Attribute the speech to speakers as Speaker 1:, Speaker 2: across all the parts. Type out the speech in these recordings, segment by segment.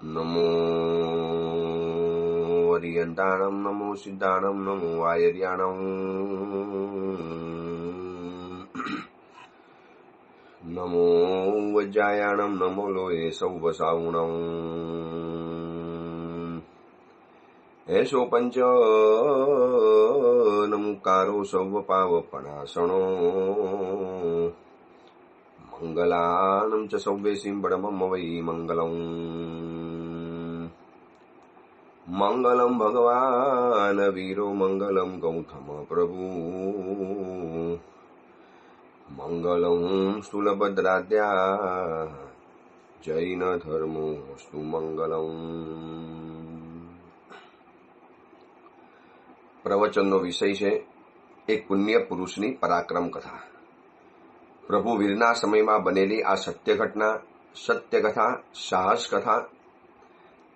Speaker 1: नमो वरियन्ताणं नमो सिद्धाणं नमो वायर्याणं नमो वज्रायाणं नमो लोये सौवसावुणं एषो पंच नमुकारो सौवपावपणासणो मंगलानं च सौवे सिंबडमं वै मंगलम् मंगलम भगवान वीरो मंगलम गौतम प्रभु मंगलम स्थूलभद्राद्या जैन धर्मोस्तु मंगलम। प्रवचनનો વિષય છે એક પુણ્ય પુરુષની પરાક્રમ કથા। પ્રભુ વીરના સમયમાં બનેલી આ સત્ય ઘટના, સત્ય કથા, સાહસ કથા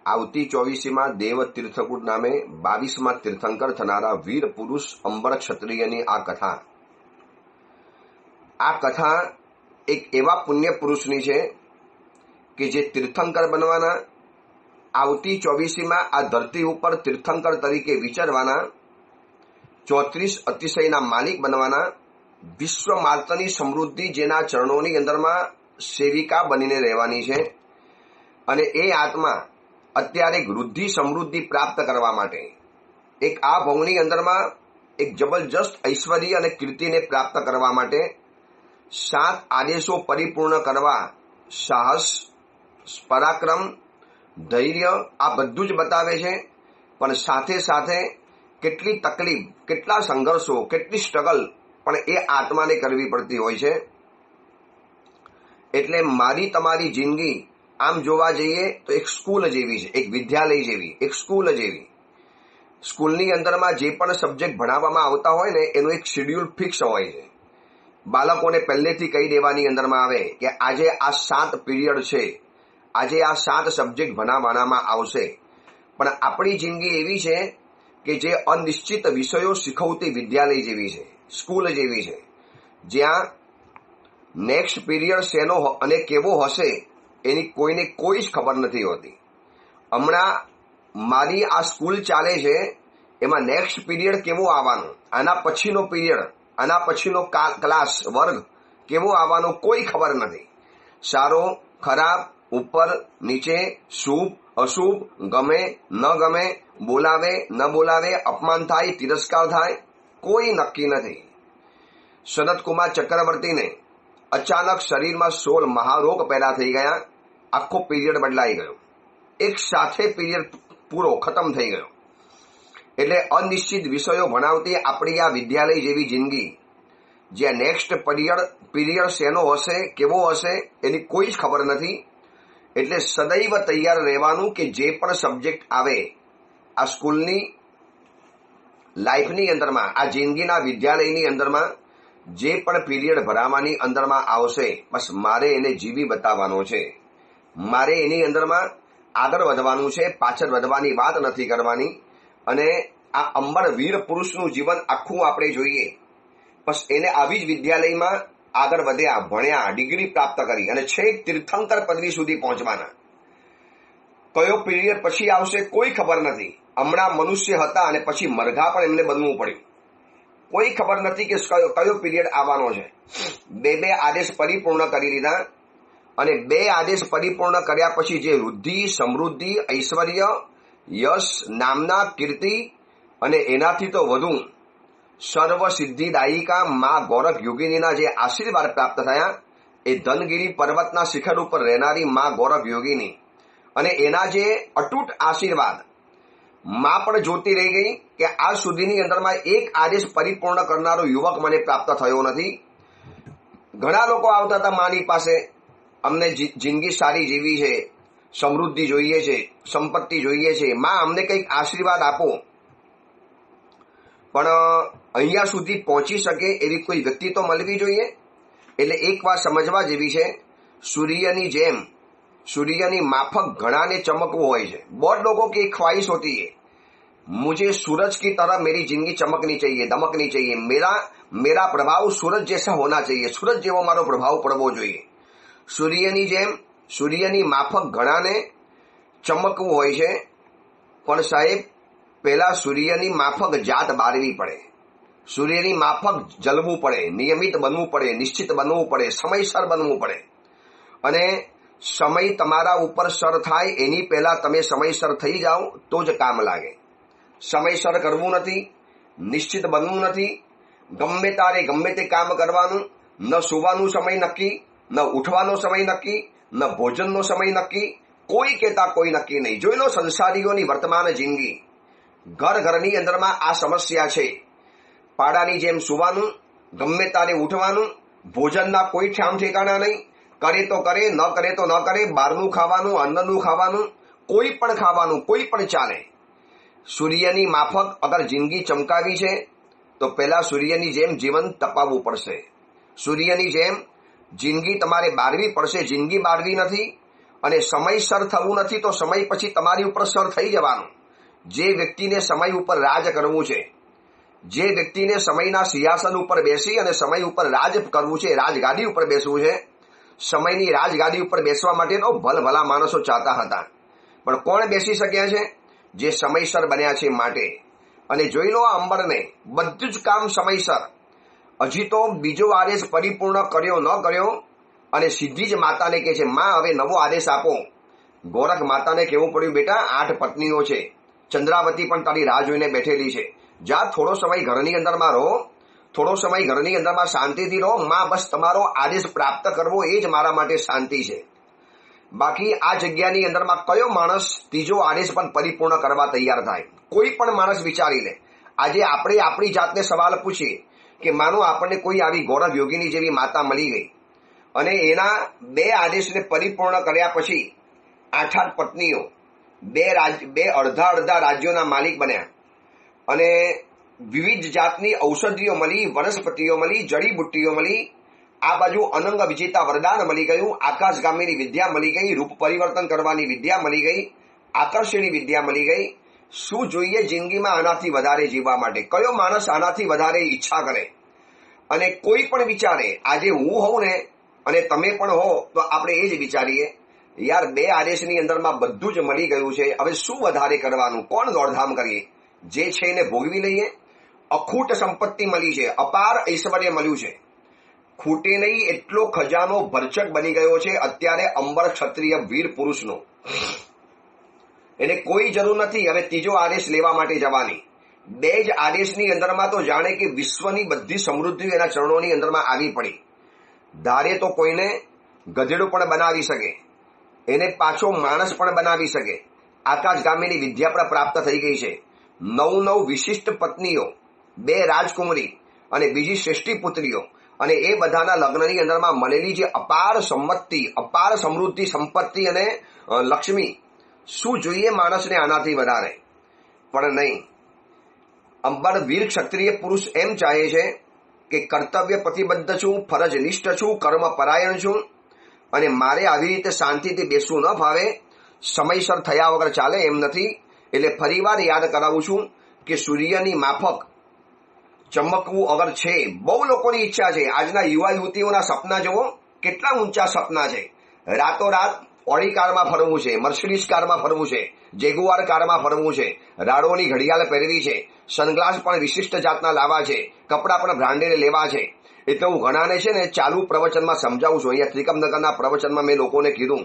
Speaker 1: આવતી 24મીમાં દેવ તીર્થકૂટ નામે 22મા તીર્થંકર થનારા વીર પુરુષ અંબર ક્ષત્રિયની આ કથા એક એવા પુણ્ય પુરુષની છે કે જે તીર્થંકર બનવાના, આવતી 24મીમાં આ ધરતી ઉપર તીર્થંકર તરીકે વિચરવાના, 34 અતિશયના માલિક બનવાના, વિશ્વ માતની સમૃદ્ધિ જેના ચરણોની અંદરમાં સેવિકા બનીને રહેવાની છે અને એ આત્મા અત્યારે વૃદ્ધિ સમૃદ્ધિ પ્રાપ્ત કરવા માટે એક આ ભવની અંદરમાં એક જબરજસ્ત ઐશ્વર્ય અને કીર્તિને પ્રાપ્ત કરવા માટે 7 આદેશો પરિપૂર્ણ કરવા સાહસ, પરાક્રમ, ધૈર્ય આ બધું જ બતાવે છે। પણ સાથે સાથે કેટલી તકલીફ, કેટલા સંઘર્ષો, કેટલી સ્ટ્રગલ પણ એ આત્માને કરવી પડતી હોય છે। એટલે મારી તમારી જિંદગી આમ જોવા જઈએ તો એક સ્કૂલ જેવી છે, એક વિદ્યાલય જેવી, એક સ્કૂલ જેવી। સ્કૂલની અંદરમાં જે પણ સબ્જેક્ટ ભણાવવામાં આવતા હોય ને એનું એક શેડ્યુલ ફિક્સ હોય છે। બાળકોને પહેલેથી કહી દેવાની અંદરમાં આવે કે આજે આ 7 પીરિયડ છે, આજે આ 7 સબ્જેક્ટ ભણાવવામાં આવશે। પણ આપણી જિંદગી એવી છે કે જે અનિશ્ચિત વિષયો શીખવતી વિદ્યાલય જેવી છે, સ્કૂલ જેવી છે, જ્યાં નેક્સ્ટ પીરિયડ શેનો અને કેવો હશે એની કોઈને કોઈ જ ખબર નથી હોતી। હમણાં મારી આ સ્કૂલ ચાલે છે એમાં નેક્સ્ટ પીરિયડ કેવો આવવાનો, આના પછીનો પીરિયડ, આના પછીનો ક્લાસ વર્ગ કેવો આવવાનો કોઈ ખબર નથી। સારો ખરાબ, ઉપર નીચે, શુભ અશુભ, ગમે ન ગમે, બોલાવે ન બોલાવે, અપમાન થાય, તિરસ્કાર થાય, કોઈ નક્કી નથી। સનતકુમાર ચક્રવર્તીને અચાનક શરીરમાં 16 મહારોગ પેદા થઈ ગયા, આખો પીરિયડ બદલાઈ ગયો, એક સાથે પીરિયડ પૂરો ખતમ થઈ ગયો। એટલે અનિશ્ચિત વિષયો ભણાવતી આપણી આ વિદ્યાલય જેવી જિંદગી, જ્યાં નેક્સ્ટ પીરિયડ શેનો હશે, કેવો હશે એની કોઈ જ ખબર નથી। એટલે સદૈવ તૈયાર રહેવાનું કે જે પણ સબ્જેક્ટ આવે આ સ્કૂલની લાઈફની અંદરમાં, આ જિંદગીના વિદ્યાલયની અંદરમાં જે પણ પીરિયડ ભરાવાની અંદરમાં આવશે, બસ મારે એને જીવી બતાવવાનો છે, મારે એની અંદરમાં આગળ વધવાનું છે, પાછળ વધવાની વાત નથી કરવાની। અને આ અંબર વીર પુરુષનું જીવન આખું આપણે જોઈએ, બસ એને આવી જ વિદ્યાલયમાં આગળ વધ્યા, ભણ્યા, ડિગ્રી પ્રાપ્ત કરી અને છેક તીર્થંકર પદવી સુધી પહોંચવાના। કયો પીરિયડ પછી આવશે કોઈ ખબર નથી। હમણાં મનુષ્ય હતા અને પછી મરઘા પણ એમને બનવું પડ્યું, કોઈ ખબર નથી કે કયો પીરિયડ આવવાનો છે। 2 આદેશ પરિપૂર્ણ કરી લીધા અને 2 આદેશ પરિપૂર્ણ કર્યા પછી જે વૃદ્ધિ, સમૃદ્ધિ, ઐશ્વર્ય, યશ, નામના, કીર્તિ અને એનાથી તો વધુ સર્વ સિદ્ધિદાયિકા મા ગોરખ યોગિનીના જે આશીર્વાદ પ્રાપ્ત થયા, એ ધનગીરી પર્વતના શિખર ઉપર રહેનારી મા ગોરખ યોગિની અને એના જે અતૂટ આશીર્વાદ, માં પણ જોતી રહી ગઈ કે આજ સુધીની અંદરમાં એક આદેશ પરિપૂર્ણ કરનારો યુવક મને પ્રાપ્ત થયો નથી। ઘણા લોકો આવતા હતા માની પાસે, અમને જિંદગી સારી જીવી છે, સમૃદ્ધિ જોઈએ છે, સંપત્તિ જોઈએ છે, માં અમને કંઈક આશીર્વાદ આપો। પણ અહીંયા સુધી પહોંચી શકે એવી કોઈ વ્યક્તિ તો મળવી જોઈએ। એટલે એક વાત સમજવા જેવી છે, સૂર્યની જેમ, સૂર્યની માફક ઘણાને ચમકવું હોય છે। बहुत लोगों की ख्वाहिश होती है, मुझे सूरज की तरह मेरी जिंदगी चमकनी चाहिए, दमकनी चाहिए, मेरा प्रभाव सूरज जैसा होना चाहिए, सूरज જેવો મારો પ્રભાવ પડવો જોઈએ। સૂર્યની જેમ, સૂર્યની માફક ઘણાને ચમકવું હોય છે, પણ સાહેબ પહેલા સૂર્યની માફક જાત બાળવી પડે, સૂર્યની માફક જલવું પડે, નિયમિત બનવું પડે, નિશ્ચિત બનવું પડે, સમયસર બનવું પડે. અને સમય તમારા ઉપર સર થાય એની પહેલા તમે સમયસર થઈ જાઓ તો જ કામ લાગે. સમયસર કરવું નથી, નિશ્ચિત બનવું નથી, ગમે તારે ગમે તે કામ કરવાનું, ન સુવાનું સમય નક્કી, ન ઉઠવાનો સમય નક્કી, ન ભોજનનો સમય નક્કી, કોઈ કહેતા કોઈ નક્કી નહીં. જોઈ લો સંસારીઓની વર્તમાન જિંદગી, ઘરની અંદરમાં આ સમસ્યા છે. પાડાની જેમ સુવાનું, ગમે તારે ઉઠવાનું, ભોજનના કોઈ ઠામ ઠેકાણા નહીં, કરે તો કરે, ન કરે તો ન કરે, બહારનું ખાવાનું, અંદરનું ખાવાનું, કોઈ પણ ખાવાનું, કોઈ પણ ચાલે. સૂર્યની માફક અગર જિંદગી ચમકાવી છે તો પહેલા સૂર્યની જેમ જીવન તપાવવું પડશે. સૂર્યની જેમ જિંદગી તમારે બાળવી પડશે. જિંદગી બાળવી નથી અને સમયસર થવું નથી તો સમય પછી તમારી ઉપર સર થઈ જવાનું. જે વ્યક્તિને સમય ઉપર રાજ કરવું છે, જે વ્યક્તિને સમયના સિંહાસન ઉપર બેસી અને સમય ઉપર રાજ કરવું છે, રાજગાદી ઉપર બેસવું છે, સમયની રાજગાદી ઉપર બેસવા માટે તો ભલભલા માણસો ચાહતા હતા, પણ કોણ બેસી શક્યા છે? જે સમયસર બન્યા છે માટે. અને જોઈ લો આ અંબરને, બધું જ કામ સમયસર. હજી તો બીજો આદેશ પરિપૂર્ણ કર્યો ન કર્યો અને સીધી જ માતાને કહે છે, માં હવે નવો આદેશ આપો. ગોરખ માતાને કહેવું પડ્યું, બેટા 8 પત્નીઓ છે, ચંદ્રાવતી પણ તારી રાહ જોઈને બેઠેલી છે, જા થોડો સમય ઘરની અંદરમાં રહો, થોડો સમય ઘરની અંદરમાં શાંતિથી રહો. માં બસ તમારો આદેશ પ્રાપ્ત કરવો એ જ મારા માટે શાંતિ છે. બાકી આ જગ્યાની અંદરમાં કયો માણસ ત્રીજો આદેશ પણ પરિપૂર્ણ કરવા તૈયાર થાય? કોઈ પણ માણસ વિચારી લે. આજે આપણે આપણી જાતને સવાલ પૂછીએ કે માનો આપણને કોઈ આવી ગોરખ યોગીની જેવી માતા મળી ગઈ અને એના 2 આદેશને પરિપૂર્ણ કર્યા પછી 8 પત્નીઓ, 2 અડધા રાજ્યોના માલિક બન્યા અને વિવિધ જાતની ઔષધિઓ મળી, વનસ્પતિઓ મળી, જડીબુટ્ટીઓ મળી, આ બાજુ અનંગ વિજેતા વરદાન મળી ગયું, આકાશગામીની વિદ્યા મળી ગઈ, રૂપ પરિવર્તન કરવાની વિદ્યા મળી ગઈ, આકર્ષણની વિદ્યા મળી ગઈ. શું જોઈએ જિંદગીમાં આનાથી વધારે જીવવા માટે? કયો માણસ આનાથી વધારે ઈચ્છા કરે? અને કોઈ પણ વિચારે, આજે હું હોઉં ને અને તમે પણ હો તો આપણે એ જ વિચારીએ, યાર 2 આદેશની અંદરમાં બધું જ મળી ગયું છે, હવે શું વધારે કરવાનું? કોણ દોડધામ કરીએ? જે છે એને ભોગવી લઈએ. અખૂટ સંપત્તિ મળી છે, અપાર ઐશ્વર્ય મળ્યું છે, ખૂટે નહીં એટલો ખજાનો ભરચક બની ગયો છે અત્યારે અંબર ક્ષત્રિય વીર પુરુષનો. એને કોઈ જરૂર નથી હવે ત્રીજો આદેશ લેવા માટે જવાની. 2 જ આદેશની અંદરમાં તો જાણે કે વિશ્વની બધી સમૃદ્ધિ એના ચરણોની અંદરમાં આવી પડી. ધારે તો કોઈને ગધેડું પણ બનાવી શકે, એને પાછો માણસ પણ બનાવી શકે. આકાશગામીની વિદ્યા પણ પ્રાપ્ત થઈ ગઈ છે. 9 વિશિષ્ટ પત્નીઓ, 2 રાજકુમારી અને બીજી શ્રેષ્ઠી પુત્રીઓ, અને એ બધાના લગ્નની અંદરમાં મળેલી જે અપાર સંપત્તિ, અપાર સમૃદ્ધિ, સંપત્તિ અને લક્ષ્મી, શું જોઈએ માણસને આનાથી વધારે? પણ નહીં. અંબર વીર ક્ષત્રિય પુરુષ એમ ચાહે છે કે કર્તવ્ય પ્રતિબદ્ધ છું, ફરજનિષ્ઠ છું, કર્મ પરાયણ છું અને મારે આવી રીતે શાંતિથી બેસવું ન ફાવે, સમયસર થયા વગર ચાલે એમ નથી. એટલે ફરીવાર યાદ કરાવું છું કે સૂર્યની માફક ચમકવું અગર છે, બહુ લોકોની ઈચ્છા છે. આજના યુવા યુવતીઓના સપના જુઓ, કેટલા ઊંચા સપના છે. રાતોરાત ઓડી કારમાં ફરવું છે, મર્સિડીઝ કારમાં ફરવું છે, જેગુઆર કારમાં ફરવું છે, રાડોની ઘડિયાળ પહેરવી છે, સનગ્લાસ પણ વિશિષ્ટ જાતના લાવવા છે, કપડાં પણ બ્રાન્ડેડ લેવા છે. એટલે હું ઘણાને છે ને ચાલુ પ્રવચનમાં સમજાવું છું. અહીંયા ત્રિકમનગરના પ્રવચનમાં મેં લોકોને કીધું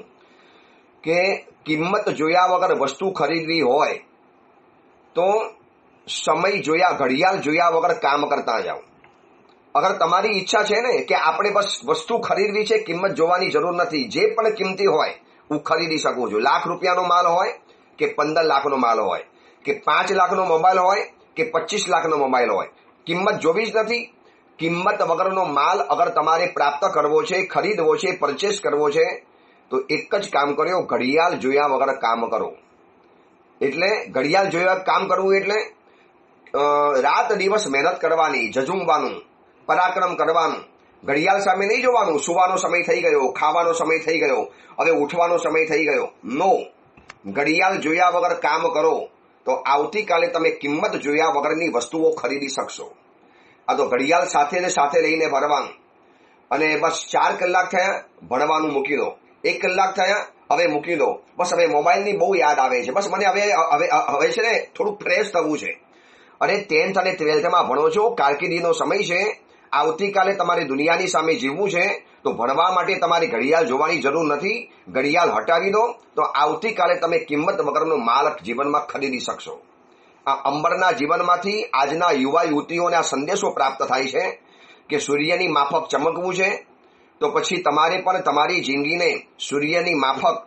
Speaker 1: કે કિંમત જોયા વગર વસ્તુ ખરીદવી હોય તો સમય જોયા, ઘડિયાળ જોયા વગર કામ કરતા જાઓ. અગર તમારી ઈચ્છા છે ને કે આપણે બસ વસ્તુ ખરીદવી છે, કિંમત જોવાની જરૂર નથી, જે પણ કિંમતી હોય હું ખરીદી શકું છું. ₹1,00,000નો માલ હોય કે 15 લાખનો માલ હોય કે 5 લાખનો મોબાઈલ હોય કે 25 લાખનો મોબાઈલ હોય, કિંમત જોવી જ નથી. કિંમત વગરનો માલ અગર તમારે પ્રાપ્ત કરવો છે, ખરીદવો છે, પરચેસ કરવો છે તો એક જ કામ કર્યો, ઘડિયાળ જોયા વગર કામ કરો. એટલે ઘડિયાળ જોયા કામ કરવું એટલે રાત દિવસ મહેનત કરવાની, ઝઝુમવાનું, પરાક્રમ કરવાનું. ઘડિયાળ સામે નહીં જોવાનું, સુવાનો સમય થઈ ગયો, ખાવાનો સમય થઈ ગયો, હવે ઉઠવાનો સમય થઈ ગયો. નો, ઘડિયાળ જોયા વગર કામ કરો તો આવતીકાલે તમે કિંમત જોયા વગરની વસ્તુઓ ખરીદી શકશો. આ તો ઘડિયાળ સાથે ને સાથે લઈને ફરવાનું અને બસ 4 કલાક થયા ભણવાનું મૂકી દો, 1 કલાક થયા હવે મૂકી દો, બસ હવે મોબાઈલની બહુ યાદ આવે છે, બસ મને હવે હવે હવે છે ને થોડું ફ્રેશ થવું છે. અને 10th અને 12thમાં ભણો છો, કારકિર્દીનો સમય છે, આવતીકાલે તમારે દુનિયાની સામે જીવવું છે, તો ભણવા માટે તમારે ઘડિયાળ જોવાની જરૂર નથી. ઘડિયાળ હટાવી દો તો આવતીકાલે તમે કિંમત વગરનો માલ જીવનમાં ખરીદી શકશો. આ અંબરના જીવનમાંથી આજના યુવા યુવતીઓને આ સંદેશો પ્રાપ્ત થાય છે કે સૂર્યની માફક ચમકવું છે, તો પછી તમારે પણ તમારી જિંદગીને સૂર્યની માફક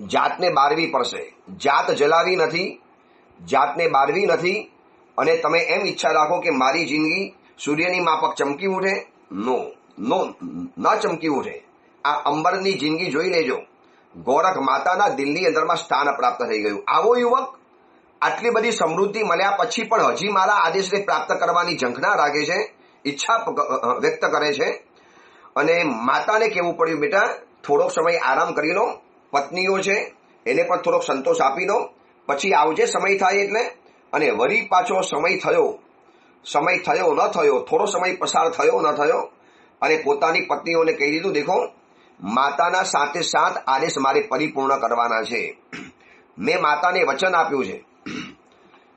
Speaker 1: જાતને બાળવી પડશે. જાત જલાવી નથી, જાતને બાળવી નથી. અને તમે એમ ઈચ્છા રાખો કે મારી જિંદગી સૂર્યની માફક ચમકી ઉઠે, નો ન ચમકી ઉઠે. આ અંબરની જિંદગી જોઈ લેજો. ગોરખ માતાના દિલની અંદરમાં સ્થાન પ્રાપ્ત થઈ ગયું. આવો યુવક આટલી બધી સમૃદ્ધિ મળ્યા પછી પણ હજી મારા આદેશને પ્રાપ્ત કરવાની ઝંખના રાખે છે, ઈચ્છા વ્યક્ત કરે છે. અને માતાને કહેવું પડ્યું, બેટા થોડોક સમય આરામ કરી લો, પત્નીઓ છે એને પણ થોડોક સંતોષ આપી દો, પછી આવજે સમય થાય એટલે. અને વળી પાછો સમય થયો ન થયો, થોડો સમય પસાર થયો ન થયો, અને પોતાની પત્નીઓને કહી દીધું, દેખો માતાના સાથે સાથ આદેશ મારે પરિપૂર્ણ કરવાના છે. મેં માતાને વચન આપ્યું છે,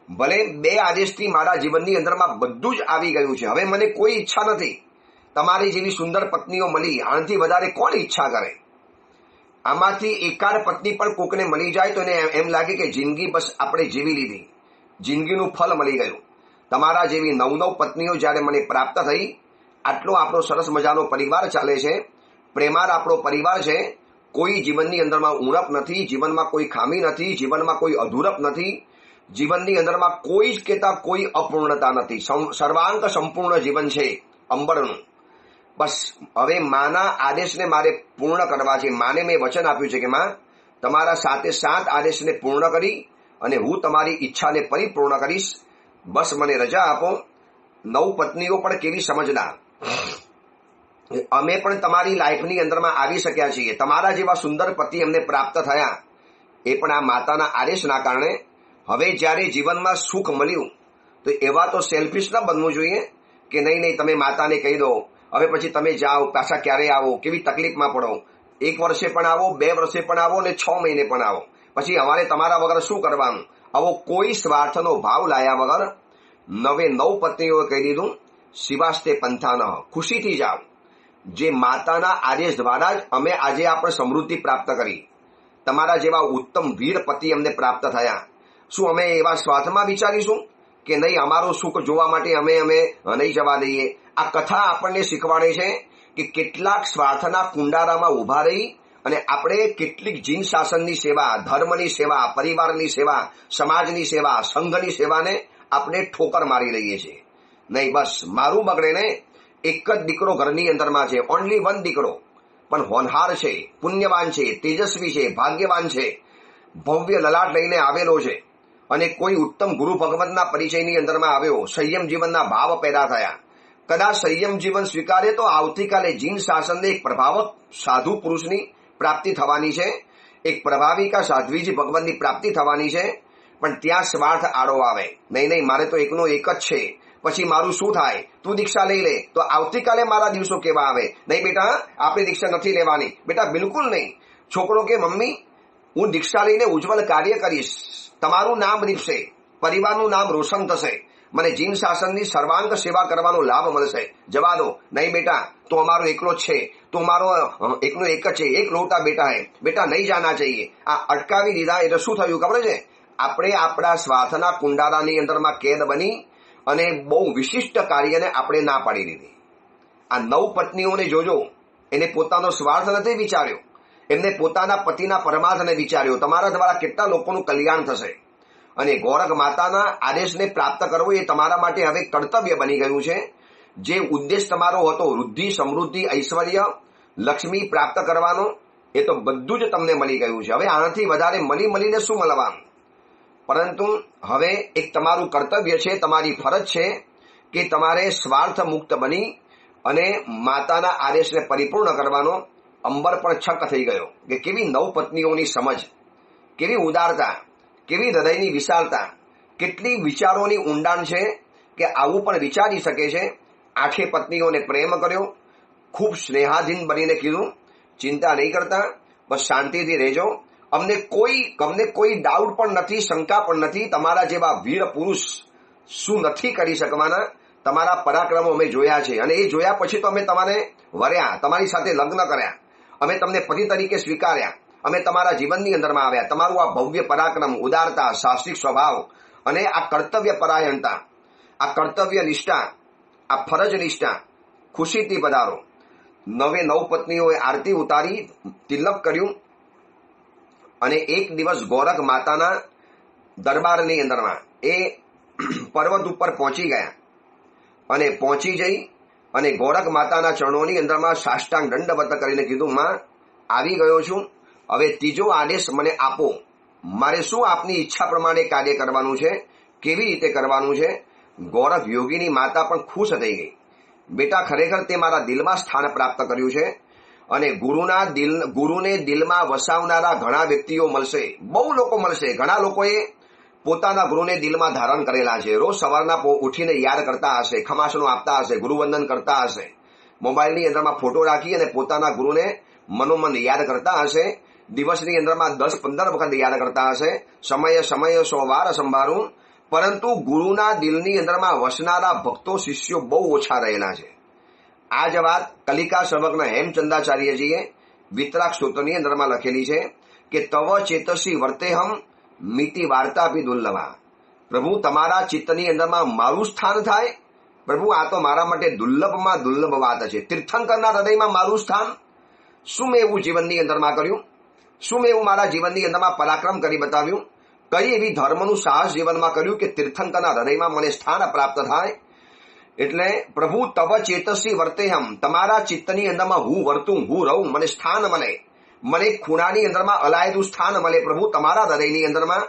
Speaker 1: ભલે 2 આદેશથી મારા જીવનની અંદરમાં બધું જ આવી ગયું છે. હવે મને કોઈ ઈચ્છા નથી. તમારી જેવી સુંદર પત્નીઓ મળી, આનાથી વધારે કોણ ઈચ્છા કરે? આમાંથી એકાદ પત્ની પણ કોકને મળી જાય તો એને એમ લાગે કે જિંદગી બસ આપણે જીવી લીધી, જિંદગીનું ફલ મળી ગયું. તમારા જેવી 9 પત્નીઓ જ્યારે મને પ્રાપ્ત થઈ, આટલો આપણો સરસ મજાનો પરિવાર ચાલે છે, પ્રેમાળ આપણો પરિવાર છે. કોઈ જીવનની અંદરમાં ઉણપ નથી, જીવનમાં કોઈ ખામી નથી, જીવનમાં કોઈ અધૂરપ નથી, જીવનની અંદરમાં કોઈ જ કહેતા કોઈ અપૂર્ણતા નથી. સર્વાંગ સંપૂર્ણ જીવન છે અંબરનું. બસ હવે માના આદેશને મારે પૂર્ણ કરવા છે. માને મેં વચન આપ્યું છે કે માં, તમારા સાથે 7 આદેશને પૂર્ણ કરી અને હું તમારી ઈચ્છાને પરિપૂર્ણ કરીશ. બસ મને રજા આપો. 9 પત્નીઓ પણ કેવી સમજદાર. અમે પણ તમારી લાઈફની અંદરમાં આવી શક્યા છીએ. તમારા જેવા સુંદર પતિ અમને પ્રાપ્ત થયા, એ પણ આ માતાના આદેશના કારણે. હવે જ્યારે જીવનમાં સુખ મળ્યું તો એવા તો સેલ્ફિશ ન બનવું જોઈએ કે નહીં તમે માતાને કહી દો, હવે પછી તમે જાઓ, પાછા ક્યારે આવો, કેવી તકલીફમાં પડો. 1 વર્ષે પણ આવો, 2 વર્ષે પણ આવો અને 6 મહિને પણ આવો, પછી અમારે તમારા વગર શું કરવાનું? આવો કોઈ સ્વાર્થનો ભાવ લાયા વગર 9 પત્નીઓએ કહી દીધું, શિવાસ્તે પંથાન, ખુશીથી જાઓ. જે માતાના આદેશ દ્વારા જ અમે આજે આપણે સમૃદ્ધિ પ્રાપ્ત કરી. તમારા જેવા ઉત્તમ વીર પતિ અમને પ્રાપ્ત થયા. શું અમે એવા સ્વાર્થમાં વિચારીશું કે નહીં અમારું સુખ જોવા માટે અમે નહીં જવા દઈએ? આ કથા આપણને શીખવાડે છે કે કેટલાક સ્વાર્થના કુંડારામાં ઉભા રહી અને આપણે કેટલીક જીન શાસનની સેવા, ધર્મની સેવા, પરિવારની સેવા, સમાજની સેવા, સંઘની સેવાને આપણે ઠોકર મારી રહીએ છીએ. નહીં, બસ મારું બગડે ને. એક જ દીકરો ઘરની અંદરમાં છે, ઓનલી 1 દીકરો, પણ હોનહાર છે, પુણ્યવાન છે, તેજસ્વી છે, ભાગ્યવાન છે, ભવ્ય લલાટ લઈને આવેલો છે, અને કોઈ ઉત્તમ ગુરુ ભગવંતના પરિચયની અંદરમાં આવ્યો. સંયમ જીવનના ભાવ પેદા થયા. કદાચ સંયમ જીવન સ્વીકારે તો આવતીકાલે જીન શાસનને એક પ્રભાવક સાધુ પુરુષની પ્રાપ્તિ થવાની છે, એક પ્રભાવિકા સાધ્વીજી ભગવાનની પ્રાપ્તિ થવાની છે. પણ ત્યાં સ્વાર્થ આડો આવે. નહીં, મારે તો એકનો એક જ છે, પછી મારું શું થાય? તું દીક્ષા લઈ લે તો આવતીકાલે મારા દિવસો કેવા આવે? નહીં બેટા, આપણે દીક્ષા નથી લેવાની. બેટા બિલકુલ નહીં. છોકરો કે મમ્મી, હું દીક્ષા લઈને ઉજ્જવલ કાર્ય કરીશ, તમારું નામ રીપશે, પરિવારનું નામ રોશન થશે, મને જીન શાસનની સર્વાંગ સેવા કરવાનો લાભ મળશે. જવા દો. નહીં બેટા, તો અમારો એકલો જ છે, તો અમારો એકનો એક જ છે, એક લોટા બેટા હે, બેટા નહીં જાના चाहिए. આ અટકાવી દીધા એટલે શું થયું ખબર છે? આપણે આપણા સ્વાર્થના કુંડારાની અંદરમાં કેદ બની અને બહુ વિશિષ્ટ કાર્યને આપણે ના પાડી દીધી. આ 9 પત્નીઓને જોજો, એને પોતાનો સ્વાર્થ નથી વિચાર્યો, એમને પોતાના પતિના પરમાર્થને વિચાર્યો. તમારા દ્વારા કેટલા લોકોનું કલ્યાણ થશે. અને ગોરખ માતાના આદેશને પ્રાપ્ત કરવો એ તમારા માટે હવે કર્તવ્ય બની ગયું છે. જે ઉદ્દેશ તમારો હતો, વૃદ્ધિ, સમૃદ્ધિ, ઐશ્વર્ય, લક્ષ્મી પ્રાપ્ત કરવાનો, એ તો બધું જ તમને મળી ગયું છે. હવે આનાથી વધારે મળીને શું મળવાનું? પરંતુ હવે એક તમારું કર્તવ્ય છે, તમારી ફરજ છે કે તમારે સ્વાર્થ મુક્ત બની અને માતાના આદેશને પરિપૂર્ણ કરવાનો. અંબર પણ છક થઈ ગયો કે કેવી 9 પત્નીઓની સમજ, કેવી ઉદારતા, કેવી હૃદયની વિશાળતા, કેટલી વિચારોની ઊંડાણ છે કે આવું પણ વિચારી શકે છે. 8 પત્નીઓને પ્રેમ કર્યો, ખૂબ સ્નેહાધીન બનીને કીધું, ચિંતા નહીં કરતા, બસ શાંતિથી રહેજો. અમને કોઈ ડાઉટ પણ નથી, શંકા પણ નથી. તમારા જેવા વીર પુરુષ શું નથી કરી શકવાના. તમારા પરાક્રમો અમે જોયા છે, અને એ જોયા પછી તો અમે તમારે વર્યા, તમારી સાથે લગ્ન કર્યા, અમે તમને પતિ તરીકે સ્વીકાર્યા, અમે તમારા જીવનની અંદરમાં આવ્યા. તમારું આ ભવ્ય પરાક્રમ, ઉદારતા, સાહસિક સ્વભાવ અને આ કર્તવ્ય પરાયણતા, આ કર્તવ્ય નિષ્ઠા, આ ફરજ નિષ્ઠા, ખુશીથી પધારો. 9 પત્નીઓએ આરતી ઉતારી, તિલક કર્યું, અને એક દિવસ ગોરખ માતાના દરબારની અંદરમાં એ પર્વત ઉપર પહોંચી ગયા, અને પહોંચી જઈ અને ગોરખ માતાના ચરણોની અંદરમાં સાષ્ટાંગ દંડવત કરીને કીધું, માં આવી ગયો છું, હવે ત્રીજો આદેશ મને આપો. મારે શું આપની ઈચ્છા પ્રમાણે કાર્ય કરવાનું છે, કેવી રીતે કરવાનું છે. ગોરખ યોગીની માતા પણ ખુશ થઈ ગઈ. બેટા, ખરેખર તે મારા દિલમાં સ્થાન પ્રાપ્ત કર્યું છે, અને ગુરુને દિલમાં વસાવનારા ઘણા વ્યક્તિઓ મળશે, બહુ લોકો મળશે. ઘણા લોકોએ પોતાના ગુરુને દિલમાં ધારણ કરેલા છે. રોજ સવારના ઉઠીને યાદ કરતા હશે, ખમાસણો આપતા હશે, ગુરુવંદન કરતા હશે, મોબાઈલની અંદરમાં ફોટો રાખી અને પોતાના ગુરુને મનોમન યાદ કરતા હશે. દિવસની અંદરમાં 10-15 વખત યાદ કરતા હશે. સમયે 100 વાર સંભાળું. પરંતુ ગુરુના દિલની અંદરમાં વસનારા ભક્તો, શિષ્યો બહુ ઓછા રહેલા છે. આ જ વાત કલિકા સર્વજ્ઞ હેમચંદ્રાચાર્યજીએ વિતરાગ સ્તોત્રની અંદરમાં લખેલી છે કે તવ ચેતસી વર્તેહમ મિતિ વાર્તાપી દુર્લભા. પ્રભુ, તમારા ચિત્તની અંદરમાં મારું સ્થાન થાય. પ્રભુ, આ તો મારા માટે દુર્લભમાં દુર્લભ વાત છે. તીર્થંકરના હૃદયમાં મારું સ્થાન. શું મેં એવું જીવનની અંદરમાં કર્યું? શું મેં એવું મારા જીવનની અંદરમાં પરાક્રમ કરી બતાવ્યું? કઈ એવી ધર્મનું સાહસ જીવનમાં કર્યું કે તીર્થંકરના હૃદયમાં મને સ્થાન પ્રાપ્ત થાય? એટલે પ્રભુ, તવ ચેતસી વર્તેહમ, તમારા ચિત્તની અંદરમાં હું વર્તું, હું રહું, મને સ્થાન મળે, મને ખૂણાની અંદરમાં અલાયદું સ્થાન મળે. પ્રભુ, તમારા હૃદયની અંદરમાં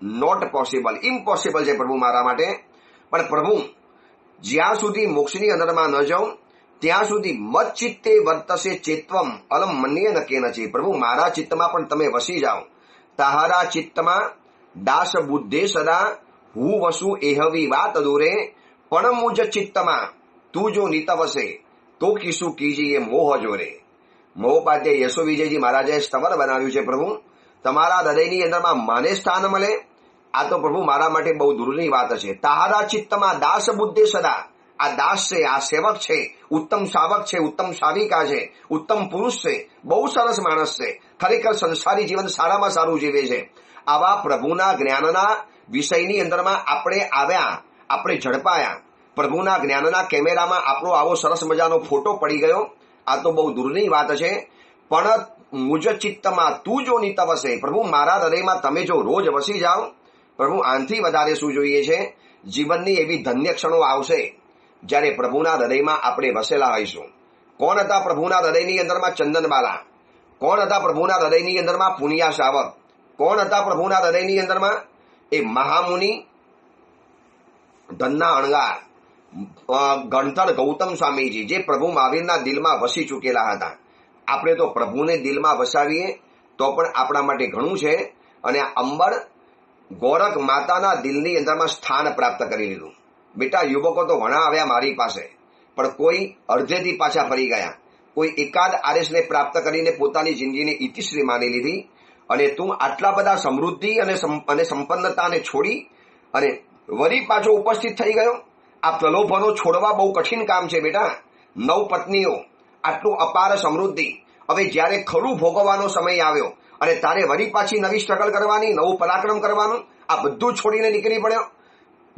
Speaker 1: નોટ પોસિબલ, ઇમ્પોસિબલ છે પ્રભુ મારા માટે. પણ પ્રભુ, જ્યાં સુધી મોક્ષની અંદરમાં ન જાઉં ત્યાં સુધી મત ચિત્તે વર્તશે ચેત્વમ અલમ મન્ય ન કે નથી. પ્રભુ, મારા ચિત્તમાં પણ તમે વસી જાઓ. તાહારા ચિત્તમાં દાસ બુદ્ધે સદા હું વસુ એહવી વાત દૂરે, પણ મુજ ચિત્તમાં તું જો નિત વસે તો કિસુ કીજીએ મોહ જોરે. મહોપાધ્યાય યશો વિજયજી મહારાજે સ્તવર બનાવ્યું છે. પ્રભુ, તમારા હૃદયની અંદરમાં માને સ્થાન મળે, આ તો પ્રભુ મારા માટે બહુ દૂરની વાત છે. તાહારા ચિત્તમાં દાસ બુદ્ધે સદા, આ દાસ છે, આ સેવક છે, ઉત્તમ શાવક છે, ઉત્તમ શાવિકા છે, ઉત્તમ પુરુષ છે, બહુ સરસ માણસ છે, ખરેખર સંસારી જીવન સારામાં સારું જીવે છે. આવા પ્રભુના જ્ઞાનના વિષયની અંદરમાં આપણે આવ્યા, આપણે ઝડપાયા. પ્રભુના જ્ઞાનના કેમેરામાં આપણો આવો સરસ મજાનો ફોટો પડી ગયો, આ તો બહુ દૂરની વાત છે. પણ મુજ ચિત્તમાં તું જો નિત વસે, પ્રભુ મારા હૃદયમાં તમે જો રોજ વસી જાઓ. પ્રભુ, આનથી વધારે શું જોઈએ છે? જીવનની એવી ધન્ય ક્ષણો આવશે જ્યારે પ્રભુના હૃદયમાં આપણે વસેલા હોઈશું. કોણ હતા પ્રભુના હૃદયની અંદરમાં? ચંદનબાલા. કોણ હતા પ્રભુના હૃદયની અંદરમાં? પુનિયા શાવક. કોણ હતા પ્રભુના હૃદયની અંદરમાં? એ મહામુનિ ધનના અણગાર ગણધર ગૌતમ સ્વામીજી, જે પ્રભુ મહાવીરના દિલમાં વસી ચૂકેલા હતા. આપણે તો પ્રભુને દિલમાં વસાવીએ તો પણ આપણા માટે ઘણું છે. અને અંબર ગોરખ માતાના દિલની અંદરમાં સ્થાન પ્રાપ્ત કરી લીધું. બેટા, યુવકો તો ઘણા આવ્યા મારી પાસે, પણ કોઈ અડધેથી પાછા ફરી ગયા. કોઈ એકાદ આદેશને પ્રાપ્ત કરીને પોતાની જિંદગીની ઇતિશ્રી માની લીધી. અને તું આટલા બધા સમૃદ્ધિ અને સંપન્નતાને છોડી અને વળી પાછો ઉપસ્થિત થઈ ગયો. આ પ્રલોભનો છોડવા બહુ કઠિન કામ છે બેટા. 9 પત્નીઓ, આટલું અપાર સમૃદ્ધિ, હવે જ્યારે ખરું ભોગવવાનો સમય આવ્યો અને તારે વળી પાછી નવી સ્ટ્રગલ કરવાની, નવું પરાક્રમ કરવાનું, આ બધું છોડીને નીકળી પડ્યો.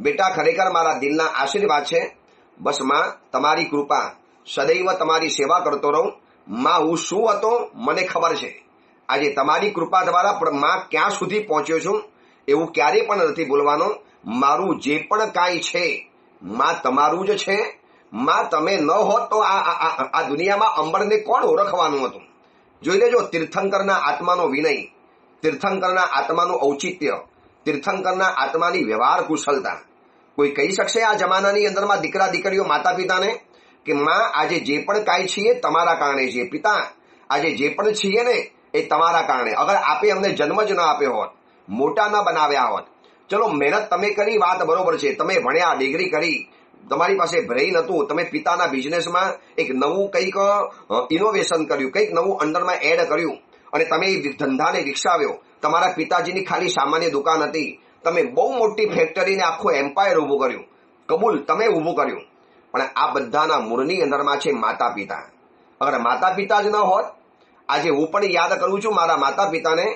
Speaker 1: બેટા, ખરેખર મારા દિલના આશીર્વાદ છે. બસ માં, તમારી કૃપા, સદૈવ તમારી સેવા કરતો રહું. માં, હું શું હતો મને ખબર છે. આજે તમારી કૃપા દ્વારા માં ક્યાં સુધી પહોંચ્યો છું એવું ક્યારેય પણ નથી ભૂલવાનો. મારું જે પણ કાંઈ છે માં તમારું જ છે. માં, તમે ન હોત તો આ દુનિયામાં અંબરને કોણ ઓળખવાનું હતું? જોઈ લેજો, તીર્થંકરના આત્માનો વિનય, તીર્થંકરના આત્માનું ઔચિત્ય, તીર્થંકરના આત્માની વ્યવહાર કુશળતા. કોઈ કહી શકશે આ જમાનાની અંદરમાં દીકરા દીકરીઓ માતા પિતાને કે માં, આજે જે પણ કાંઈ છીએ તમારા કારણે છીએ? પિતા, આજે જે પણ છીએ ને એ તમારા કારણે. અગર આપે અમને જન્મ જ ન આપ્યો હોત, મોટા ન બનાવ્યા હોત. ચલો, મહેનત તમે કરી, વાત બરોબર છે, તમે ભણ્યા, ડિગ્રી કરી, તમારી પાસે બ્રેઇન હતું, તમે પિતાના બિઝનેસમાં એક નવું કંઈક ઇનોવેશન કર્યું, કંઈક નવું અંડરમાં એડ કર્યું અને તમે એ ધંધાને વિકસાવ્યો. તમારા પિતાજીની ખાલી સામાન્ય દુકાન હતી, તમે બહુ મોટી ફેક્ટરીને આખું એમ્પાયર ઊભું કર્યું. કબૂલ, તમે ઊભું કર્યું. પણ આ બધાના મૂળની અંદરમાં છે માતા પિતા. અગર માતા પિતા જ ન હોત, આજે હું પણ યાદ કરું છું મારા માતા પિતાને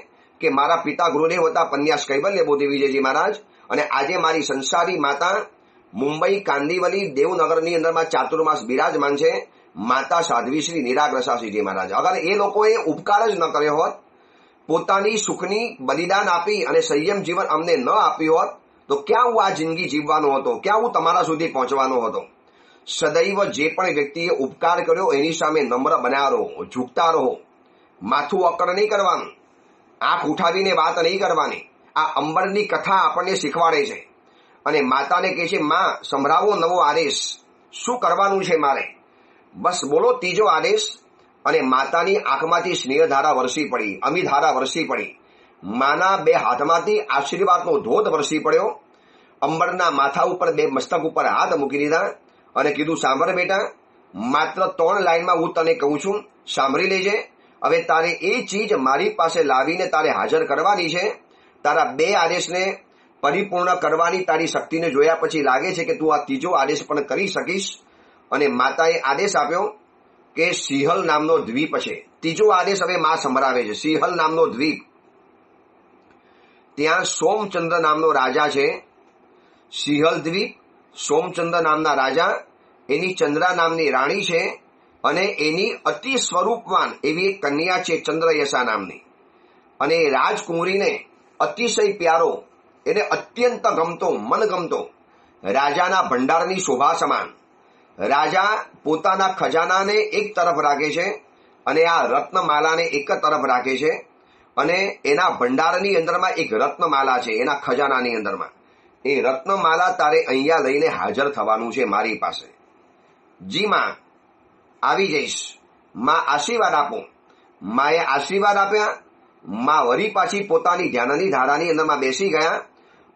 Speaker 1: કે મારા પિતા ગુરુદેવ હતા પન્યાસ કૈવલ્ય બોધિ વિજયજી મહારાજ, અને આજે મારી સંસારી માતા મુંબઈ કાંદિવલી દેવનગરની અંદરમાં ચાતુર્માસ બિરાજમાન છે, માતા સાધ્વી શ્રી નિરાગ્રસાસીજી મહારાજ. અગર એ લોકોએ ઉપકાર જ ન કર્યો હોત, પોતાની સુખની બલિદાન આપી અને સંયમ જીવન અમને ન આપ્યું હોત, તો ક્યાં હું આ જિંદગી જીવવાનો હતો, ક્યાં હું તમારા સુધી પહોંચવાનો હતો. સદૈવ જે પણ વ્યક્તિએ ઉપકાર કર્યો એની સામે નમ્ર બન્યા રહો, ઝૂકતા રહો, માથું અકડ નહીં કરવાનું, આંખ ઉઠાવીને વાત નહીં કરવાની. આ અંબરની કથા આપણને શીખવાડે છે. અને માતાને કહે છે, માં સંભળાવો નવો આદેશ, શું કરવાનું છે મારે, બસ બોલો ત્રીજો આદેશ. અને માતાની આંખમાંથી સ્નેહધારા વરસી પડી, અમીધારા વરસી પડી. માના બે હાથમાંથી આશીર્વાદનો ધોધ વરસી પડ્યો. અંબરના માથા ઉપર બે મસ્તક ઉપર હાથ મૂકી દીધા અને કીધું, સાંભળ બેટા, માત્ર 3 લાઈનમાં હું તને કહું છું, સાંભળી લેજે. હવે તારે એ ચીજ મારી પાસે લાવીને તારે હાજર કરવાની છે. તારા 2 આદેશને પરિપૂર્ણ કરવાની તારી શક્તિને જોયા પછી લાગે છે કે તું આ ત્રીજો આદેશ પણ કરી શકીશ. અને માતાએ આદેશ આપ્યો કે સિંહલ નામનો દ્વીપ છે. ત્રીજો આદેશ હવે માં સંભળાવે છે. સિંહલ નામનો દ્વીપ, ત્યાં સોમચંદ્ર નામનો રાજા છે. સિંહલ દ્વીપ, સોમચંદ્ર નામના રાજા, એની ચંદ્રા નામની રાણી છે અને એની અતિ સ્વરૂપવાન એવી એક કન્યા છે ચંદ્રયશા નામની. અને રાજકુંવરીને અતિશય પ્યારો, એને અત્યંત ગમતો, મનગમતો, રાજાના ભંડારની શોભા સમાન. રાજા પોતાના ખજાનાને એક તરફ રાખે છે અને આ રત્નમાલાને એક તરફ રાખે છે. અને એના ભંડારની અંદરમાં એક રત્નમાલા છે, એના ખજાનાની અંદરમાં. એ રત્નમાલા તારે અહીંયા લઈને હાજર થવાનું છે મારી પાસે. જી માં, આવી જઈશ. માં આશીર્વાદ આપો. માએ આશીર્વાદ આપ્યા. માં વળી પાછી પોતાની ધ્યાનની ધારાની અંદરમાં બેસી ગયા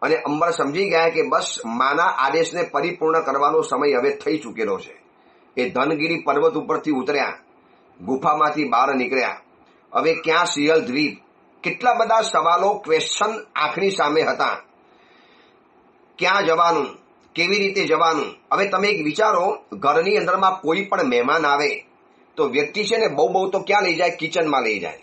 Speaker 1: અને અંબર સમજી ગયા કે બસ માના આદેશને પરિપૂર્ણ કરવાનો સમય હવે થઈ ચૂકેલો છે. એ ધનગીરી પર્વત ઉપરથી ઉતર્યા, ગુફામાંથી બહાર નીકળ્યા. હવે ક્યાં સિંહલ દ્વીપ? કેટલા બધા સવાલો, ક્વેશ્ચન આંખની સામે હતા. ક્યાં જવાનું, કેવી રીતે જવાનું? હવે તમે એક વિચારો, ઘરની અંદરમાં કોઈ પણ મહેમાન આવે તો વ્યક્તિ છે ને બહુ તો ક્યાં લઈ જાય? કિચનમાં લઈ જાય.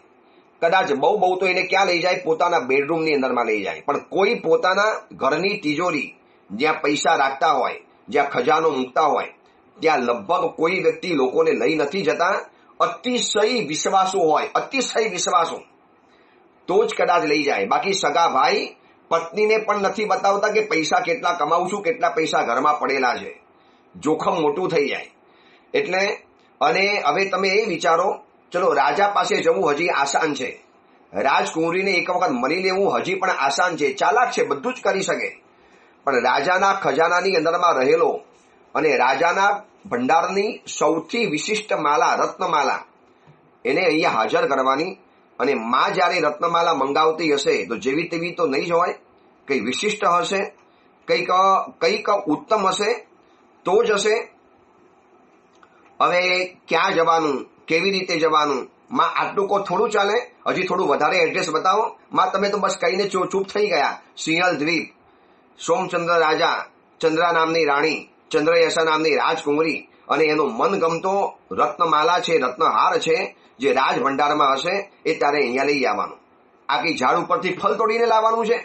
Speaker 1: કદાચ બહુ તો એને ક્યાં લઈ જાય? પોતાના બેડરૂમની અંદરમાં લઈ જાય. પણ કોઈ પોતાના ઘરની તિજોરી, જ્યાં પૈસા રાખતા હોય, જ્યાં ખજાનો મૂકતા હોય, ત્યાં લગભગ કોઈ વ્યક્તિ લોકોને લઈ નથી જતા. અતિશય વિશ્વાસુ હોય, અતિશય વિશ્વાસુ, તો જ કદાચ લઈ જાય. બાકી સગા ભાઈ પત્નીને પણ નથી બતાવતા કે પૈસા કેટલા કમાઉં છું, કેટલા પૈસા ઘરમાં પડેલા છે. જોખમ મોટું થઈ જાય. એટલે અને હવે તમે એ વિચારો, ચલો રાજા પાસે જવું હજી આસાન છે, રાજકુંવરીને એક વખત મળી લેવું હજી પણ આસાન છે, ચાલાક છે, બધું જ કરી શકે. પણ રાજાના ખજાનાની અંદરમાં રહેલો અને રાજાના ભંડારની સૌથી વિશિષ્ટ માલા, રત્નમાલા, એને અહીંયા હાજર કરવાની. અને માં જ્યારે રત્નમાલા મંગાવતી હશે તો જેવી તેવી તો નહીં જ હોય, કંઈ વિશિષ્ટ હશે, કંઈક ઉત્તમ હશે તો જ હશે. હવે ક્યાં જવાનું, કેવી રીતે જવાનું? માં આટલું કો થોડું ચાલે, હજી થોડું વધારે એડ્રેસ બતાવો. માં તમે તો બસ કહીને ચૂપ થઈ ગયા. સિંહલ દ્વીપ, સોમચંદ્ર રાજા, ચંદ્રા નામની રાણી, ચંદ્રયશા નામની રાજકુંવરી, અને એનો મનગમતો રત્નમાલા છે, રત્નહાર છે, જે રાજ ભંડારમાં હશે એ ત્યારે અહીંયા લઈ આવવાનું. આ કઈ ઝાડ ઉપરથી ફળ તોડીને લાવવાનું છે?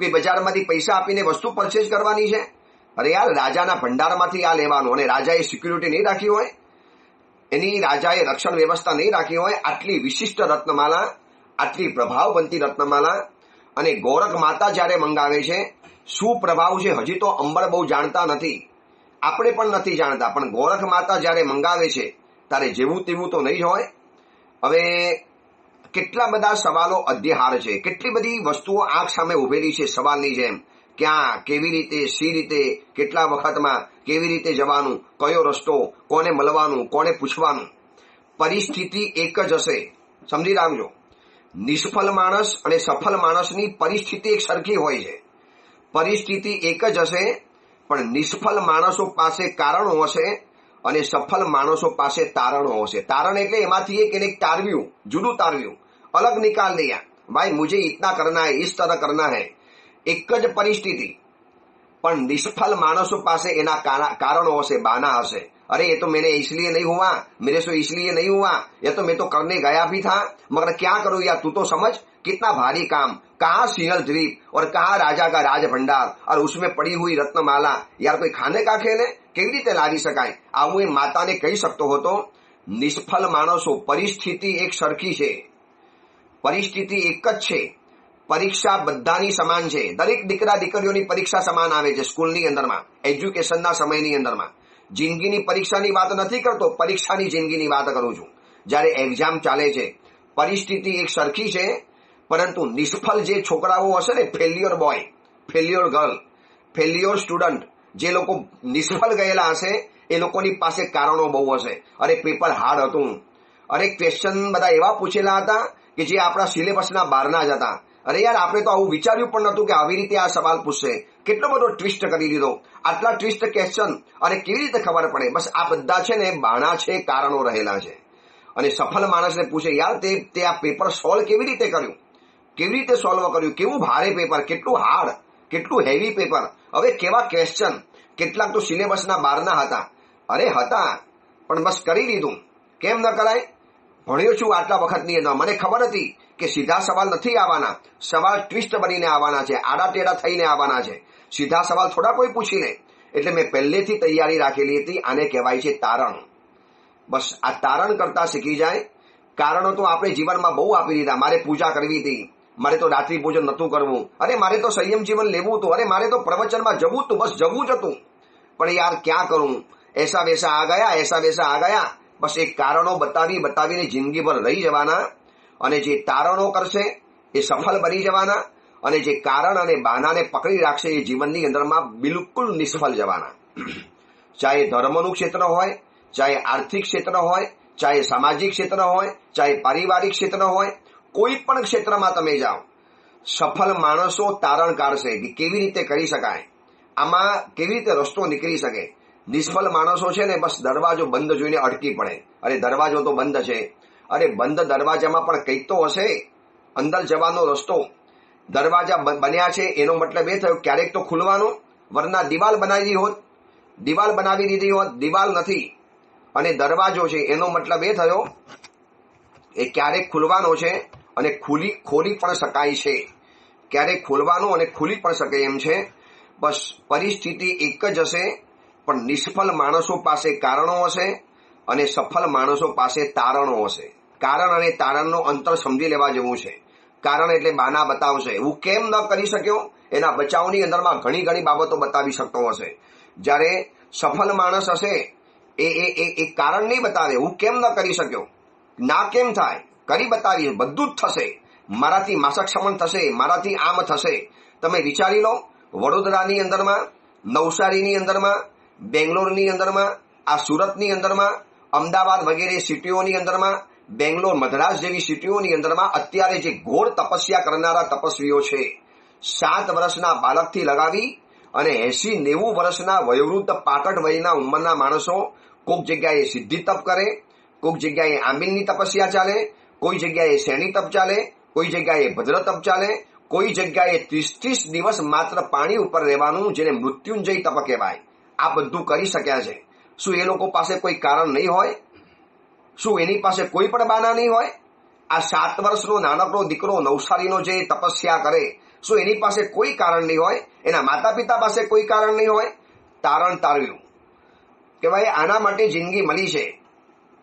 Speaker 1: કોઈ બજારમાંથી પૈસા આપીને વસ્તુ પરચેઝ કરવાની છે? અરે યાર, રાજાના ભંડારમાંથી આ લેવાનું. અને રાજાએ સિક્યુરિટી નહીં રાખી હોય, એની રાજાએ રક્ષણ વ્યવસ્થા નહીં રાખી હોય. આટલી વિશિષ્ટ રત્નમાલા, આટલી પ્રભાવવંતી રત્નમાલા. અને ગોરખ માતા જ્યારે મંગાવે છે, શું પ્રભાવ છે હજી તો અંબર બહુ જાણતા નથી, આપણે પણ નથી જાણતા. પણ ગોરખ માતા જ્યારે મંગાવે છે ત્યારે જેવું તેવું તો નહીં જ હોય. હવે કેટલા બધા સવાલો અધ્યહાર છે, કેટલી બધી વસ્તુઓ આંખ સામે ઉભેલી છે સવાલની જેમ. ક્યાં, કેવી રીતે, સી રીતે, કેટલા વખતમાં, કેવી રીતે જવાનું, કયો રસ્તો, કોને મળવાનું, કોને પૂછવાનું. પરિસ્થિતિ એક જ હશે, સમજી રાખજો. નિષ્ફળ માણસ અને સફળ માણસની પરિસ્થિતિ એક સરખી હોય છે. પરિસ્થિતિ એક જ હશે, પણ નિષ્ફળ માણસો પાસે કારણો હશે અને સફળ માણસો પાસે તારણો હશે. તારણ એટલે એમાંથી એક એને તારવ્યું, જુદું તારવ્યું, અલગ નિકાલ દિયા. ભાઈ મુझे इतना करना है, इस तरह करना है. એક જ પરિસ્થિતિ, પણ નિષ્ફળ માણસો પાસે એના કારણો હશે, બાના હશે. अरे ये तो मैंने इसलिए नहीं हुआ, मेरे से इसलिए नहीं हुआ, ये तो मैं तो करने गया भी था, मगर क्या करूं यार, तू तो समझ कितना भारी काम, कहाँ सिंहल द्वीप और कहाँ राजा का राज भंडार और उसमें पड़ी हुई रत्नमाला, यार કોઈ ખાને કા ખેને કેવી રીતે લાવી શકાય. આવું એ માતાને કહી શકતો હતો. નિષ્ફળ માણસો, પરિસ્થિતિ એક સરખી છે, પરિસ્થિતિ એક જ છે, પરીક્ષા બધાની સમાન છે. દરેક દીકરા દીકરીઓની પરીક્ષા સમાન આવે છે સ્કૂલની અંદરમાં, એજ્યુકેશનના સમયની અંદરમાં. જિંદગીની પરીક્ષાની વાત નથી કરતો, પરીક્ષાની જિંદગીની વાત કરું છું. જ્યારે એક્ઝામ ચાલે છે, પરિસ્થિતિ એક સરખી છે, પરંતુ નિષ્ફળ જે છોકરાઓ હશે ને, failure boy, failure girl, failure student, જે લોકો નિષ્ફળ ગયેલા હશે એ લોકોની પાસે કારણો બહુ હશે. અરે પેપર હાર્ડ હતું, અરે ક્વેશ્ચન બધા એવા પૂછેલા હતા કે જે આપણા સિલેબસના બહારના જ હતા. અરે યાર, આપણે તો આવું વિચાર્યું પણ નતું કે આવી રીતે આ સવાલ પૂછશે. કેટલો બધો ટ્વિસ્ટ કરી દીધો, આટલા ટ્વિસ્ટ ક્વેશ્ચન, અને કેવી રીતે ખબર પડે? બસ આ બધા છે ને બાણા છે, કારણો રહેલા છે. અને સફળ માણસને પૂછે, યાર તે આ પેપર સોલ્વ કેવી રીતે કર્યું, કેવી રીતે સોલ્વ કર્યું, કેવું ભારે પેપર, કેટલું હાર્ડ, કેટલું હેવી પેપર, હવે કેવા ક્વેશ્ચન, કેટલાક તો સિલેબસના બહારના હતા. અરે હતા, પણ બસ કરી દીધું. કેમ ન કરાય? ભણ્યો છું આટલા વખતની અંદર, મને ખબર હતી કે સીધા સવાલ નથી આવવાના, સવાલ ટ્વિસ્ટ બનીને આવવાના છે, આડા ટેડા થઈને આવવાના છે, સીધા સવાલ થોડા કોઈ પૂછી લે. એટલે મેં પહેલેથી તૈયારી રાખેલી હતી. આને કહેવાય છે તારણ. બસ આ તારણ કરતા શીખી જાય. કારણો તો આપણે જીવનમાં બહુ આપી દીધા. મારે પૂજા કરવી હતી, મારે તો રાત્રિ ભોજન નતું કરવું, અરે મારે તો સંયમ જીવન લેવું હતું, અરે મારે તો પ્રવચનમાં જવું હતું, બસ જવું જ હતું. પણ યાર ક્યાં કરું, એસા વેસા આ ગયા, એસા વેસા આ ગયા. બસ એ કારણો બતાવીને જિંદગીભર રહી જવાના. અને જે તારણો કરશે એ સફળ બની જવાના, અને જે કારણ અને બાનાને પકડી રાખશે એ જીવનની અંદરમાં બિલકુલ નિષ્ફળ જવાના. ચાહે ધર્મનું ક્ષેત્ર હોય, ચાહે આર્થિક ક્ષેત્ર હોય, ચાહે સામાજિક ક્ષેત્ર હોય, ચાહે પારિવારિક ક્ષેત્ર હોય, કોઈ પણ ક્ષેત્રમાં તમે જાઓ, સફળ માણસો તારણ કાઢશે કે કેવી રીતે કરી શકાય, આમાં કેવી રીતે રસ્તો નીકળી શકે. નિષ્ફળ માણસો છે ને બસ દરવાજો બંધ જોઈને અટકી પડે. અરે દરવાજો તો બંધ છે, અરે બંધ દરવાજામાં પણ કંઈક તો હશે, અંદર જવાનો રસ્તો. દરવાજા બન્યા છે એનો મતલબ એ થયો ક્યારેક તો ખુલવાનું, વરના દિવાલ બનાવી હોત, દિવાલ બનાવી દીધી હોત, દિવાલ નથી. અને દરવાજો છે એનો મતલબ એ થયો એ ક્યારેક ખુલવાનો છે અને ખોલી પણ શકાય છે, ક્યારેક ખોલવાનું અને ખુલી પણ શકે એમ છે. બસ પરિસ્થિતિ એક જ હશે, પણ નિષ્ફળ માણસો પાસે કારણો હશે અને સફળ માણસો પાસે તારણો હશે. કારણ અને તારણનો અંતર સમજી લેવા જેવું છે. કારણ એટલે બાના બતાવશે, હું કેમ ન કરી શક્યો એના બચાવની અંદરમાં ઘણી બાબતો બતાવી શકતો હશે. જ્યારે સફળ માણસ હશે એ કારણ નહીં બતાવે, હું કેમ ન કરી શક્યો, ના કેમ થાય, કરી બતાવીશ, બધું જ થશે, મારાથી માસક્ષમણ થશે, મારાથી આમ થશે. તમે વિચારી લો, વડોદરાની અંદરમાં, નવસારીની અંદરમાં, બેંગ્લોરની અંદરમાં, આ સુરતની અંદરમાં, અમદાવાદ વગેરે સિટીઓની અંદરમાં, બેંગ્લોર, મદ્રાસ જેવી સિટીઓની અંદરમાં અત્યારે જે ઘોર તપસ્યા કરનારા તપસ્વીઓ છે, 7 વર્ષના બાળકથી લગાવી અને 80-90 વર્ષના વયોવૃદ્ધ પાટટ વયના ઉંમરના માણસો કોઈક જગ્યાએ સિદ્ધિ તપ કરે, કોઈક જગ્યાએ આંબીલની તપસ્યા ચાલે, કોઈ જગ્યાએ શેણી તપ ચાલે, કોઈ જગ્યાએ ભદ્ર તપ ચાલે, કોઈ જગ્યાએ 30 દિવસ માત્ર પાણી ઉપર રહેવાનું, જેને મૃત્યુંજય તપ કહેવાય. આ બધું કરી શક્યા છે. શું એ લોકો પાસે કોઈ કારણ નહીં હોય? શું એની પાસે કોઈ પણ બાના નહીં હોય? આ 7 વર્ષનો નાનકડો દીકરો નવસારીનો જે તપસ્યા કરે, શું એની પાસે કોઈ કારણ નહીં હોય? એના માતા પિતા પાસે કોઈ કારણ નહીં હોય? તારણ તારવ્યું કે ભાઈ આના માટે જિંદગી મળી છે,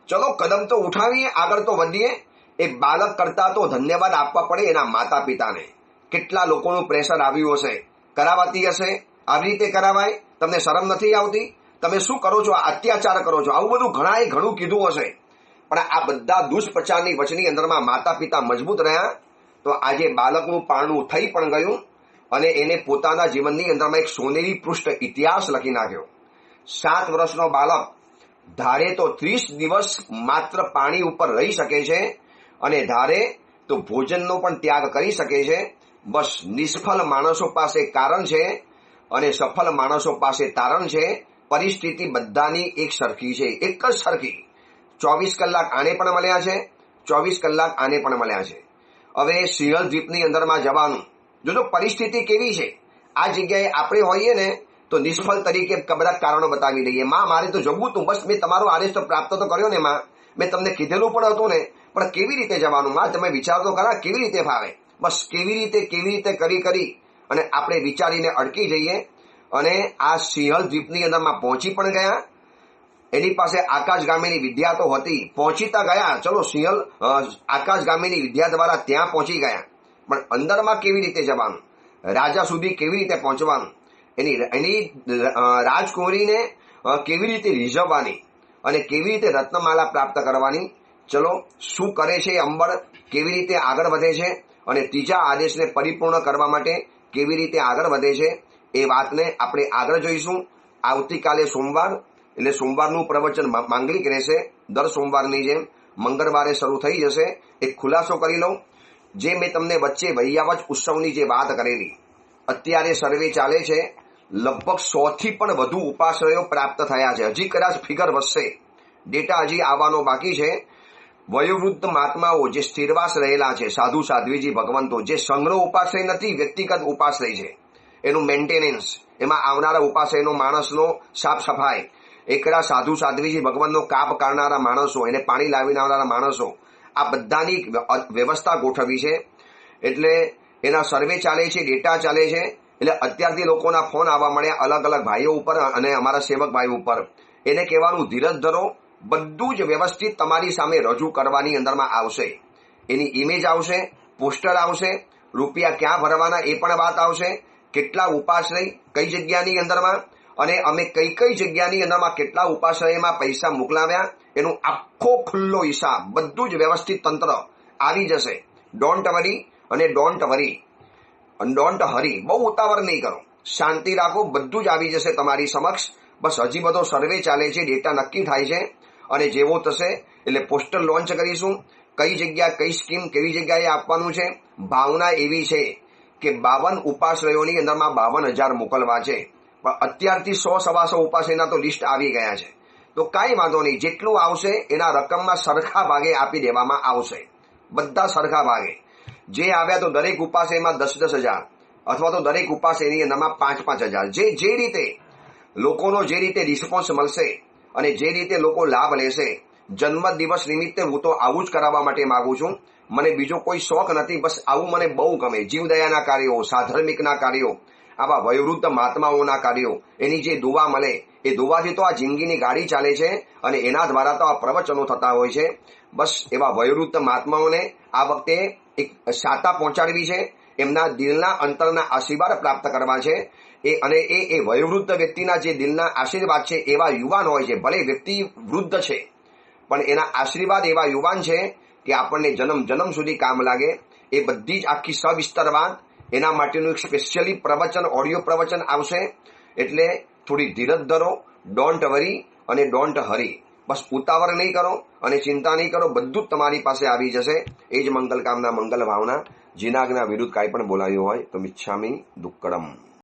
Speaker 1: ચલો કદમ તો ઉઠાવીએ, આગળ તો વધીએ. એ બાળક કરતા તો ધન્યવાદ આપવા પડે એના માતા પિતાને. કેટલા લોકોનું પ્રેશર આવ્યું હશે, કરાવાતી હશે, આવી રીતે કરાવાય, તમને શરમ નથી આવતી, તમે શું કરો છો, અત્યાચાર કરો છો, આવું બધું ઘણું કીધું હશે. પણ આ બધા દુષ્પ્રચારની વચની અંદરમાં માતા પિતા મજબૂત રહ્યા તો આજે બાળકનું પારણું થઈ પણ ગયું અને એને પોતાના જીવનની અંદરમાં એક સોનેરી પૃષ્ઠ ઇતિહાસ લખી નાખ્યો. 7 વર્ષનો બાળક ધારે તો 30 દિવસ માત્ર પાણી ઉપર રહી શકે છે અને ધારે તો ભોજનનો પણ ત્યાગ કરી શકે છે. બસ નિષ્ફળ માણસો પાસે કારણ છે, અને સફળ માણસો પાસે તારણ છે, પરિસ્થિતિ બધાની એક સરખી છે, એક જ સરખી. 24 કલાક આને પણ મળ્યા છે, 24 કલાક આને પણ મળ્યા છે. હવે સિંહલ દ્વીપની અંદરમાં જવાનું, જોજો પરિસ્થિતિ કેવી છે. આ જગ્યાએ આપણે હોઈએ ને તો નિષ્ફળ તરીકે બધા કારણો બતાવી દઈએ. માં મારે તો જવું હતું, બસ મેં તમારો આદેશ તો પ્રાપ્ત તો કર્યો ને માં, મેં તમને કીધેલું પણ હતું ને, પણ કેવી રીતે જવાનું માં, તમે વિચાર તો ખરા કેવી રીતે ફાવે. બસ કેવી રીતે કરી અને આપણે વિચારીને અટકી જઈએ. અને આ સિંહલ દ્વીપની અંદરમાં પહોંચી પણ ગયા. એની પાસે આકાશ ગામીની વિદ્યા તો હતી, પહોંચીતા ગયા. ચલો સિંહલ આકાશ ગામીની વિદ્યા દ્વારા ત્યાં પહોંચી ગયા, પણ અંદરમાં કેવી રીતે જવાનું, રાજા સુધી કેવી રીતે પહોંચવાનું, એની રાજકુંવરીને કેવી રીતે રીઝવવાની અને કેવી રીતે રત્નમાલા પ્રાપ્ત કરવાની. ચલો શું કરે છે અંબર, કેવી રીતે આગળ વધે છે અને ત્રીજા આદેશને પરિપૂર્ણ કરવા માટે કેવી રીતે આગળ વધે છે, એ વાતને આપણે આગળ જોઈશું. આવતીકાલે સોમવાર, એટલે સોમવારનું પ્રવચન માંગલિક રહેશે. દર સોમવારની જેમ મંગળવારે શરૂ થઈ જશે. એક ખુલાસો કરી લઉં, જે મેં તમને વચ્ચે વૈયાવજ ઉત્સવની જે વાત કરેલી, અત્યારે સર્વે ચાલે છે, લગભગ 100 થી પણ વધુ ઉપાશ્રયો પ્રાપ્ત થયા છે. હજી કદાચ ફિગર વધશે, ડેટા હજી આવવાનો બાકી છે. વયોવૃદ્ધ મહાત્માઓ જે સ્થિરવાસ રહેલા છે, સાધુ સાધ્વીજી ભગવંતો, જે સંઘનો ઉપાશ્રય નથી, વ્યક્તિગત ઉપાશ્રય છે, એનું મેન્ટેનન્સ, એમાં આવનારા ઉપાશ્રયનો માણસનો સાફ સફાઈ, એકલા સાધુ સાધ્વીજી ભગવાનનો કાપ કરનારા માણસો, એને પાણી લાવીને આવનારા માણસો, આ બધાની વ્યવસ્થા ગોઠવી છે. એટલે એના સર્વે ચાલે છે, ડેટા ચાલે છે. એટલે અત્યારથી લોકોના ફોન આવવા મળ્યા અલગ અલગ ભાઈઓ ઉપર અને અમારા સેવક ભાઈ ઉપર. એને કહેવાનું ધીરજ ધરો, બધું જ વ્યવસ્થિત તમારી સામે રજૂ કરવાની અંદરમાં આવશે. એની ઇમેજ આવશે, પોસ્ટર આવશે, રૂપિયા ક્યાં ભરવાના એ પણ વાત આવશે, કેટલા ઉપાશ્રય કઈ જગ્યાની અંદરમાં, અને અમે કઈ જગ્યાની અંદરમાં કેટલા ઉપાશ્રયમાં પૈસા મોકલાવ્યા, એનો આખો ખુલ્લો હિસાબ, બધું જ વ્યવસ્થિત તંત્ર આવી જશે. ડોન્ટ વરી અને ડોન્ટ વરી, ડોન્ટ હરી, બહુ ઉતાવળ નહીં કરો, શાંતિ રાખો, બધું જ આવી જશે તમારી સમક્ષ. બસ હજી બધો સર્વે ચાલે છે, ડેટા નક્કી થાય છે, અને જેવો થશે એટલે પોસ્ટર લોન્ચ કરીશું. કઈ જગ્યા, કઈ સ્કીમ, કેવી જગ્યાએ આપવાનું છે. ભાવના એવી છે કે 52 ઉપાશ્રયોની અંદરમાં 52,000 મોકલવા છે, પણ અત્યારથી 100-125 ઉપાશ્રયના તો લિસ્ટ આવી ગયા છે. તો કાંઈ વાંધો નહીં, જેટલું આવશે એના રકમમાં સરખા ભાગે આપી દેવામાં આવશે, બધા સરખા ભાગે. જે આવ્યા તો દરેક ઉપાશ્રયમાં 10,000 અથવા તો દરેક ઉપાશ્રયની અંદરમાં 5,000, જે રીતે લોકોનો જે રીતે રિસ્પોન્સ મળશે અને જે રીતે લોકો લાભ લેશે. જન્મ દિવસ નિમિત્તે હું તો આવું જ કરાવવા માટે માંગુ છું. મને બીજો કોઈ શોખ નથી, બસ આવું મને બહુ ગમે. જીવદયાના કાર્યો, સાધર્મિકના કાર્યો, આવા વયોવૃદ્ધ મહાત્માઓના કાર્યો, એની જે દુવા મળે એ દુવાથી તો આ જિંદગીની ગાડી ચાલે છે અને એના દ્વારા તો આ પ્રવચનો થતા હોય છે. બસ એવા વયોવૃદ્ધ મહાત્માઓને આ વખતે એક શાતા પહોંચાડવી છે, એમના દિલના અંતરના આશીર્વાદ પ્રાપ્ત કરવા છે. એ વયોવૃદ્ધ વ્યક્તિના જે દિલના આશીર્વાદ છે, એવા યુવાન હોય છે, ભલે વ્યક્તિ વૃદ્ધ છે પણ એના આશીર્વાદ એવા યુવાન છે કે આપણને જન્મ સુધી કામ લાગે. એ બધી જ આખી સવિસ્તર વાત, એના માટેનું એક સ્પેશિયલી પ્રવચન, ઓડિયો પ્રવચન આવશે. એટલે થોડી ધીરજ ધરો, ડોન્ટ વરી અને ડોન્ટ હરી. બસ ઉતાવળ નહીં કરો અને ચિંતા નહીં કરો, બધું જ તમારી પાસે આવી જશે. એ જ મંગલ કામના, મંગલ ભાવના. જીનાગના વિરુદ્ધ કાંઈ પણ બોલાયું હોય તો મિચ્છામી દુક્કડમ.